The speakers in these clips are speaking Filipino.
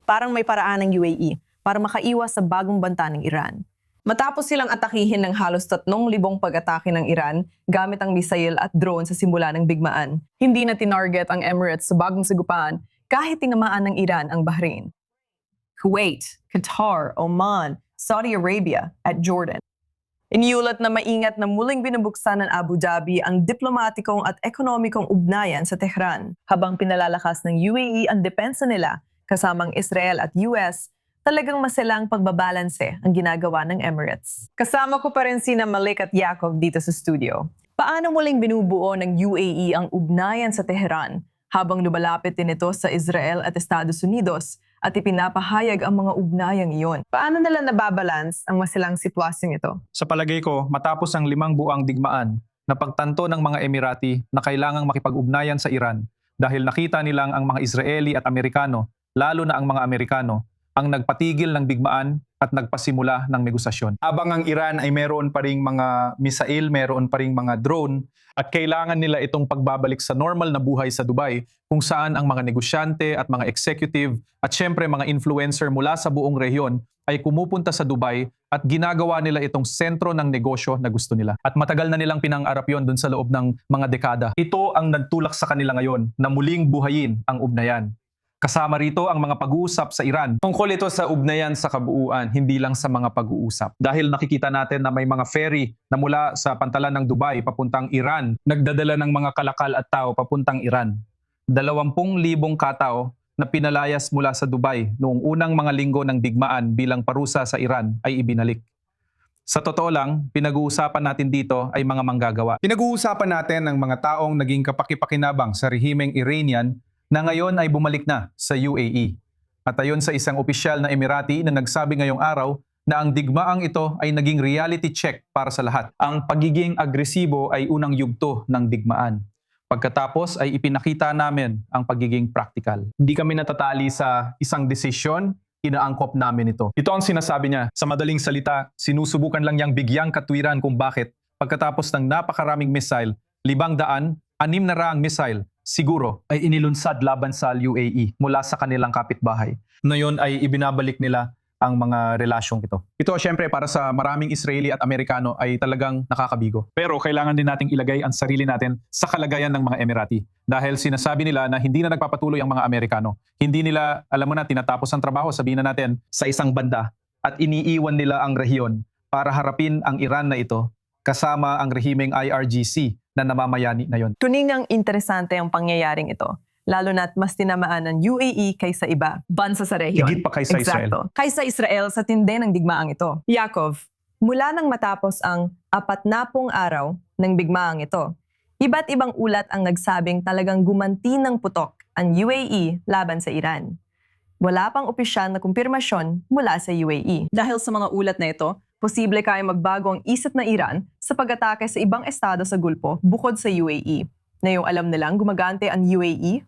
parang may paraan ng UAE para makaiwas sa bagong banta ng Iran. Matapos silang atakihin ng halos 3,000 pag-atake ng Iran gamit ang misail at drone sa simula ng bigmaan, hindi na tinarget ang Emirates sa bagong sagupaan kahit tinamaan ng Iran ang Bahrain, Kuwait, Qatar, Oman, Saudi Arabia at Jordan. Iniulat na maingat na muling binubuksan ng Abu Dhabi ang diplomatikong at ekonomikong ugnayan sa Tehran habang pinalalakas ng UAE ang depensa nila kasamang Israel at US. Talagang maselang pagbabalanse ang ginagawa ng Emirates. Kasama ko pa rin sina Malik at Yakov dito sa studio. Paano muling binubuo ng UAE ang ugnayan sa Tehran habang lumalapit din ito sa Israel at Estados Unidos at ipinapahayag ang mga ugnayang iyon? Paano nila nababalance ang masilang sitwasyong ito? Sa palagay ko, matapos ang 5 buwang digmaan, napagtanto ng mga Emirati na kailangang makipag-ugnayan sa Iran dahil nakita nilang ang mga Israeli at Amerikano, lalo na ang mga Amerikano, ang nagpatigil ng digmaan at nagpasimula ng negosasyon. Habang ang Iran ay meron pa ring mga misail, meron pa ring mga drone, at kailangan nila itong pagbabalik sa normal na buhay sa Dubai kung saan ang mga negosyante at mga executive at syempre mga influencer mula sa buong rehiyon ay pumupunta sa Dubai at ginagawa nila itong sentro ng negosyo na gusto nila. At matagal na nilang pinang-arap yon dun sa loob ng mga dekada. Ito ang nagtulak sa kanila ngayon na muling buhayin ang ugnayan. Kasama rito ang mga pag-uusap sa Iran. Tungkol ito sa ugnayan sa kabuuan, hindi lang sa mga pag-uusap. Dahil nakikita natin na may mga ferry na mula sa pantalan ng Dubai papuntang Iran, nagdadala ng mga kalakal at tao papuntang Iran. 20,000 katao na pinalayas mula sa Dubai noong unang mga linggo ng digmaan bilang parusa sa Iran ay ibinalik. Sa totoo lang, pinag-uusapan natin dito ay mga manggagawa. Pinag-uusapan natin ang mga taong naging kapakipakinabang sa rehimeng Iranian na ngayon ay bumalik na sa UAE. At ayon sa isang opisyal na Emirati na nagsabi ngayong araw na ang digmaang ito ay naging reality check para sa lahat. Ang pagiging agresibo ay unang yugto ng digmaan. Pagkatapos ay ipinakita namin ang pagiging practical. Hindi kami natatali sa isang desisyon, inaangkop namin ito. Ito ang sinasabi niya. Sa madaling salita, sinusubukan lang niyang bigyang katwiran kung bakit pagkatapos ng napakaraming missile, 500, 600 missile, siguro ay inilunsad laban sa UAE mula sa kanilang kapitbahay. Ngayon ay ibinabalik nila ang mga relasyong ito. Ito syempre para sa maraming Israeli at Amerikano ay talagang nakakabigo. Pero kailangan din nating ilagay ang sarili natin sa kalagayan ng mga Emirati. Dahil sinasabi nila na hindi na nagpapatuloy ang mga Amerikano. Hindi nila, alam mo na, tinatapos ang trabaho, sabihin na natin, sa isang banda at iniiwan nila ang rehiyon para harapin ang Iran na ito kasama ang rehimeng IRGC na namamayani na yon. Tuningang interesante ang pangyayaring ito, lalo na't mas tinamaan ng UAE kaysa iba, bansa sa rehiyon. Higit pa kaysa Israel. Kaysa Israel sa tindi ng digmaang ito. Yakov, mula nang matapos ang 40 araw ng digmaang ito, iba't ibang ulat ang nagsabing talagang gumanti ng putok ang UAE laban sa Iran. Wala pang opisyal na kumpirmasyon mula sa UAE. Dahil sa mga ulat na ito, posible kaya magbago ang isip na Iran sa pag-atake sa ibang estado sa Gulpo bukod sa UAE. Ngayong alam nilang gumagante ang UAE?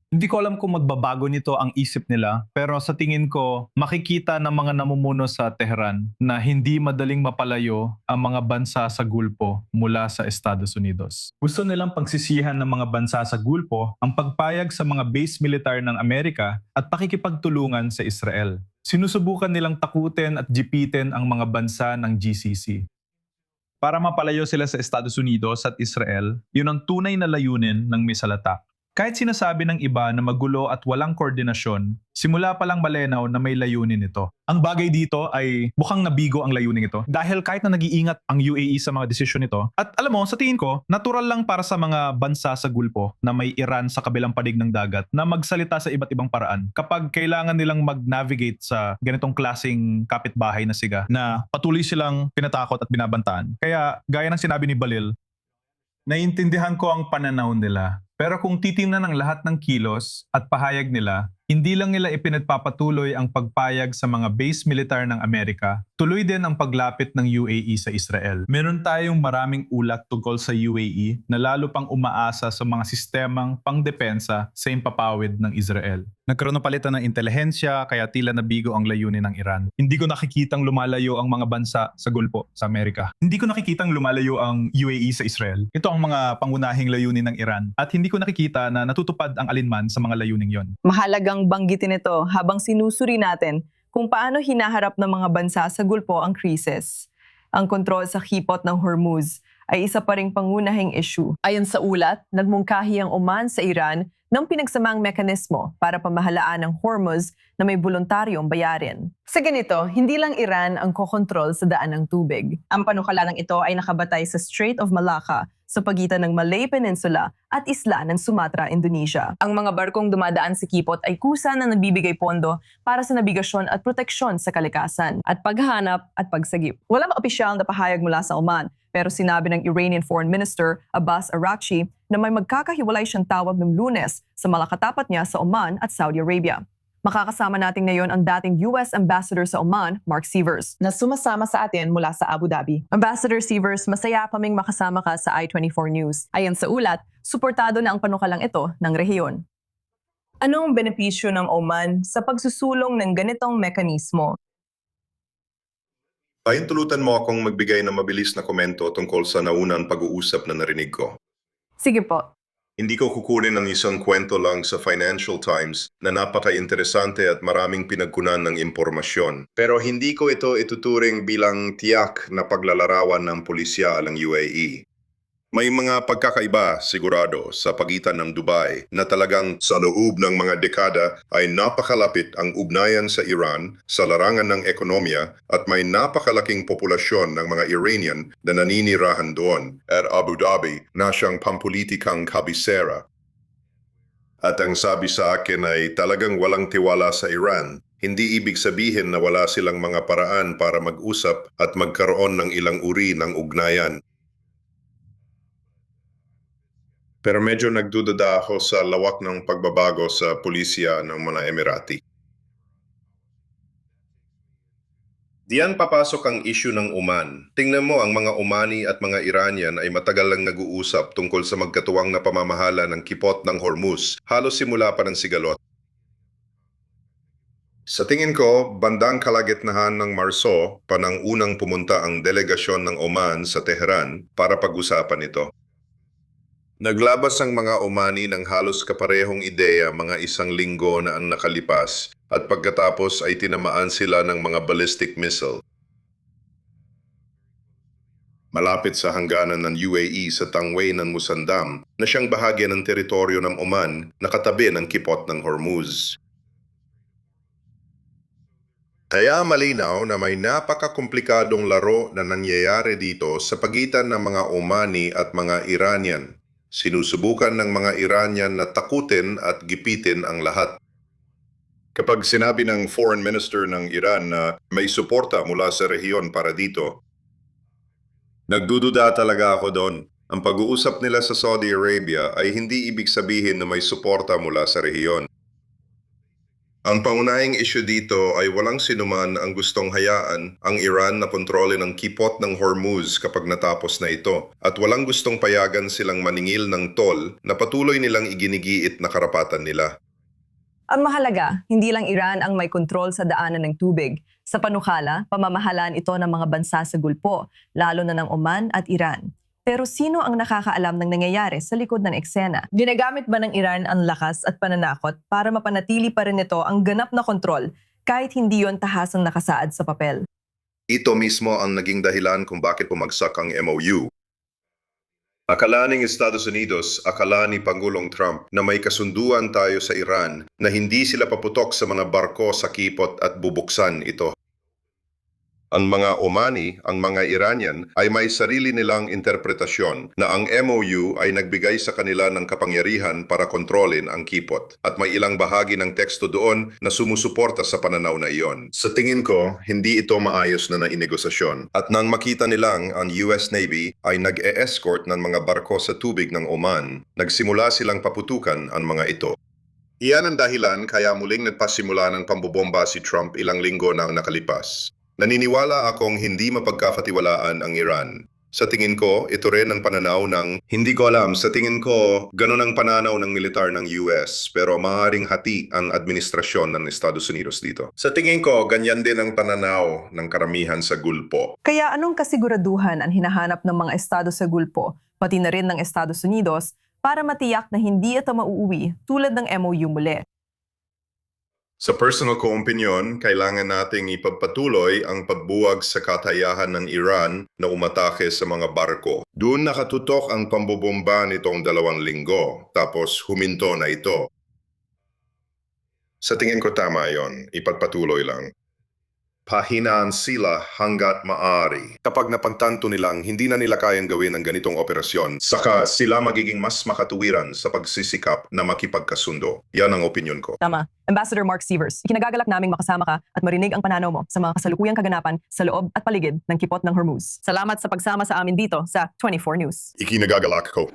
Hindi ko alam kung magbabago nito ang isip nila, pero sa tingin ko, makikita ng mga namumuno sa Tehran na hindi madaling mapalayo ang mga bansa sa Gulpo mula sa Estados Unidos. Gusto nilang pagsisihan ng mga bansa sa Gulpo ang pagpayag sa mga base militar ng Amerika at pakikipagtulungan sa Israel. Sinusubukan nilang takutin at jipitin ang mga bansa ng GCC. Para mapalayo sila sa Estados Unidos at Israel, yun ang tunay na layunin ng missile attack. Kahit sinasabi ng iba na magulo at walang koordinasyon, simula pa lang malinaw na may layunin ito. Ang bagay dito ay mukhang nabigo ang layunin ito dahil kahit na nag-iingat ang UAE sa mga desisyon nito, at alam mo, sa tingin ko, natural lang para sa mga bansa sa Gulpo na may Iran sa kabilang panig ng dagat na magsalita sa iba't ibang paraan kapag kailangan nilang mag-navigate sa ganitong klaseng kapitbahay na siga na patuloy silang pinatakot at binabantaan. Kaya gaya ng sinabi ni Balil, naiintindihan ko ang pananaw nila. Pero kung titingnan ang lahat ng kilos at pahayag nila, hindi lang nila ipinagpapatuloy ang pagpayag sa mga base militar ng Amerika, tuloy din ang paglapit ng UAE sa Israel. Meron tayong maraming ulat tungkol sa UAE na lalo pang umaasa sa mga sistemang pangdepensa sa impapawid ng Israel. Nagkaroon ng palitan ng intelihensya kaya tila nabigo ang layunin ng Iran. Hindi ko nakikitang lumalayo ang mga bansa sa Gulpo sa Amerika. Hindi ko nakikitang lumalayo ang UAE sa Israel. Ito ang mga pangunahing layunin ng Iran. At hindi ko nakikita na natutupad ang alinman sa mga layuning yon. Mahalagang banggitin ito habang sinusuri natin kung paano hinaharap ng mga bansa sa Gulpo ang krisis. Ang kontrol sa hipot ng Hormuz ay isa pa ring pangunahing issue. Ayon sa ulat, nagmungkahi ang Oman sa Iran ng pinagsamang mekanismo para pamahalaan ang Hormuz na may voluntaryong bayarin. Sa ganito, hindi lang Iran ang kokontrol sa daan ng tubig. Ang panukalanang ito ay nakabatay sa Strait of Malacca sa pagitan ng Malay Peninsula at isla ng Sumatra, Indonesia. Ang mga barkong dumadaan sa Kipot ay kusa na nagbibigay pondo para sa nabigasyon at proteksyon sa kalikasan at paghahanap at pagsagip. Walang opisyal na pahayag mula sa Oman, pero sinabi ng Iranian Foreign Minister Abbas Araghchi na may magkakahiwalay siyang tawag ng Lunes sa malakatapat niya sa Oman at Saudi Arabia. Makakasama natin ngayon ang dating US Ambassador sa Oman, Mark Sievers, na sumasama sa atin mula sa Abu Dhabi. Ambassador Sievers, masaya kaming makasama ka sa I-24 News. Ayon sa ulat, suportado na ang panukalang ito ng rehiyon. Anong benepisyo ng Oman sa pagsusulong ng ganitong mekanismo? Tulutan mo akong magbigay ng mabilis na komento tungkol sa naunang pag-uusap na narinig ko. Sige po. Hindi ko kukunin ng isang kwento lang sa Financial Times na napaka-interesante at maraming pinagkunan ng impormasyon. Pero hindi ko ito ituturing bilang tiyak na paglalarawan ng pulisya ng UAE. May mga pagkakaiba, sigurado, sa pagitan ng Dubai na talagang sa loob ng mga dekada ay napakalapit ang ugnayan sa Iran sa larangan ng ekonomiya at may napakalaking populasyon ng mga Iranian na naninirahan doon at Abu Dhabi na siyang pampulitikang kabisera. At ang sabi sa akin ay talagang walang tiwala sa Iran. Hindi ibig sabihin na wala silang mga paraan para mag-usap at magkaroon ng ilang uri ng ugnayan. Pero medyo nagdududa ako sa lawak ng pagbabago sa pulisya ng mga Emirati. Diyan papasok ang issue ng Oman. Tingnan mo, ang mga Omani at mga Iranian ay matagal lang nag-uusap tungkol sa magkatuwang na pamamahala ng kipot ng Hormuz, halos simula pa ng sigalot. Sa tingin ko, bandang kalagitnaan ng Marso pa nang unang pumunta ang delegasyon ng Oman sa Tehran para pag-usapan ito. Naglabas ang mga Omani ng halos kaparehong ideya mga isang linggo na ang nakalipas at pagkatapos ay tinamaan sila ng mga ballistic missile. Malapit sa hangganan ng UAE sa tangway ng Musandam na siyang bahagi ng teritoryo ng Oman na katabi ng kipot ng Hormuz. Kaya malinaw na may napakakomplikadong laro na nangyayari dito sa pagitan ng mga Omani at mga Iranian. Sinusubukan ng mga Iranian na takutin at gipitin ang lahat. Kapag sinabi ng Foreign Minister ng Iran na may suporta mula sa rehiyon para dito, nagdududa talaga ako doon. Ang pag-uusap nila sa Saudi Arabia ay hindi ibig sabihin na may suporta mula sa rehiyon. Ang pangunahing issue dito ay walang sinuman ang gustong hayaan ang Iran na kontrolin ang kipot ng Hormuz kapag natapos na ito at walang gustong payagan silang maningil ng tol na patuloy nilang iginigiit na karapatan nila. Ang mahalaga, hindi lang Iran ang may kontrol sa daanan ng tubig. Sa panukala, pamamahalaan ito ng mga bansa sa Gulpo, lalo na ng Oman at Iran. Pero sino ang nakakaalam ng nangyayari sa likod ng eksena? Ginagamit ba ng Iran ang lakas at pananakot para mapanatili pa rin ito ang ganap na kontrol kahit hindi yon tahasang nakasaad sa papel? Ito mismo ang naging dahilan kung bakit bumagsak ang MOU. Akala ng Estados Unidos, akala ni Pangulong Trump na may kasunduan tayo sa Iran na hindi sila paputok sa mga barko sa kipot at bubuksan ito. Ang mga Omani, ang mga Iranian ay may sarili nilang interpretasyon na ang MOU ay nagbigay sa kanila ng kapangyarihan para kontrolin ang kipot at may ilang bahagi ng teksto doon na sumusuporta sa pananaw na iyon. Sa tingin ko, hindi ito maayos na nainegosasyon at nang makita nilang ang US Navy ay nag-e-escort ng mga barko sa tubig ng Oman, nagsimula silang paputukan ang mga ito. Iyan ang dahilan kaya muling nagpasimula ng pambobomba si Trump ilang linggo na ang nakalipas. Naniniwala akong hindi mapagkakatiwalaan ang Iran. Sa tingin ko, ito rin ang pananaw ng, hindi ko alam, sa tingin ko, ganun ang pananaw ng militar ng US, pero maaaring hati ang administrasyon ng Estados Unidos dito. Sa tingin ko, ganyan din ang pananaw ng karamihan sa Gulpo. Kaya anong kasiguraduhan ang hinahanap ng mga estado sa Gulpo, pati na rin ng Estados Unidos, para matiyak na hindi ito mauuwi tulad ng MOU muli? Sa personal ko opinion, kailangan nating ipagpatuloy ang pagbuwag sa katayahan ng Iran na umatake sa mga barko. Doon nakatutok ang pambobomba nitong 2 linggo, tapos huminto na ito. Sa tingin ko tama yon, ipagpatuloy lang. Pahinaan sila hanggat maaari. Kapag napagtanto nilang hindi na nila kayang gawin ang ganitong operasyon, saka sila magiging mas makatuwiran sa pagsisikap na makipagkasundo. Yan ang opinion ko. Tama. Ambassador Mark Sievers, ikinagagalak naming makasama ka at marinig ang pananaw mo sa mga kasalukuyang kaganapan sa loob at paligid ng Kipot ng Hormuz. Salamat sa pagsama sa amin dito sa 24 News. Ikinagagalak ko.